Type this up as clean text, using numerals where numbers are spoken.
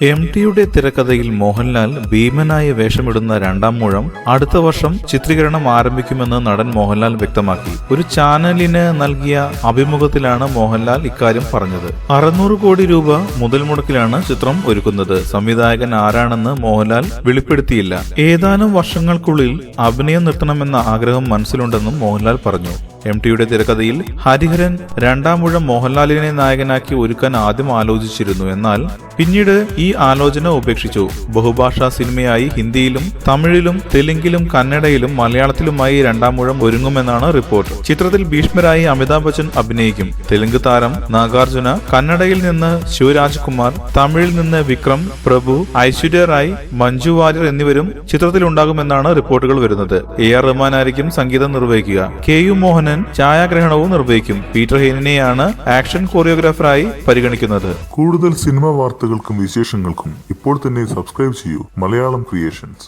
MTയുടെ തിരക്കഥയിൽ മോഹൻലാൽ ഭീമനായ വേഷമിടുന്ന രണ്ടാം മൂഴം അടുത്ത വർഷം ചിത്രീകരണം ആരംഭിക്കുമെന്ന് നടൻ മോഹൻലാൽ വ്യക്തമാക്കി. ഒരു ചാനലിന് നൽകിയ അഭിമുഖത്തിലാണ് മോഹൻലാൽ ഇക്കാര്യം പറഞ്ഞത്. 600 കോടി രൂപ മുതൽ മുടക്കിലാണ് ചിത്രം ഒരുക്കുന്നത്. സംവിധായകൻ ആരാണെന്ന് മോഹൻലാൽ വെളിപ്പെടുത്തിയില്ല. ഏതാനും വർഷങ്ങൾക്കുള്ളിൽ അഭിനയം നിർത്തണമെന്ന ആഗ്രഹം മനസ്സിലുണ്ടെന്നും മോഹൻലാൽ പറഞ്ഞു. MTയുടെ തിരക്കഥയിൽ ഹരിഹരൻ രണ്ടാം മൂഴം മോഹൻലാലിനെ നായകനാക്കി ഒരുക്കാൻ ആദ്യം ആലോചിച്ചിരുന്നു. എന്നാൽ പിന്നീട് ഈ ആലോചന ഉപേക്ഷിച്ചു. ബഹുഭാഷാ സിനിമയായി ഹിന്ദിയിലും തമിഴിലും തെലുങ്കിലും കന്നഡയിലും മലയാളത്തിലുമായി രണ്ടാം മൂഴം ഒരുങ്ങുമെന്നാണ് റിപ്പോർട്ട്. ചിത്രത്തിൽ ഭീഷ്മരായി അമിതാഭ് ബച്ചൻ അഭിനയിക്കും. തെലുങ്ക് താരം നാഗാർജുന, കന്നഡയിൽ നിന്ന് ശിവരാജ്കുമാർ, തമിഴിൽ നിന്ന് വിക്രം പ്രഭു, ഐശ്വര്യ റായ്, മഞ്ജു വാര്യർ എന്നിവരും ചിത്രത്തിലുണ്ടാകുമെന്നാണ് റിപ്പോർട്ടുകൾ വരുന്നത്. AR റഹ്മാനായിരിക്കും സംഗീതം നിർവഹിക്കുക. KU മോഹനൻ ഛായാഗ്രഹണവും നിർവഹിക്കും. പീറ്റർ ഹെയ്നിനെയാണ് ആക്ഷൻ കൊറിയോഗ്രാഫറായി പരിഗണിക്കുന്നത്. കൂടുതൽ സിനിമാ വാർത്തകൾക്കും വിശേഷങ്ങൾക്കും ഇപ്പോൾ തന്നെ സബ്സ്ക്രൈബ് ചെയ്യൂ മലയാളം ക്രിയേഷൻസ്.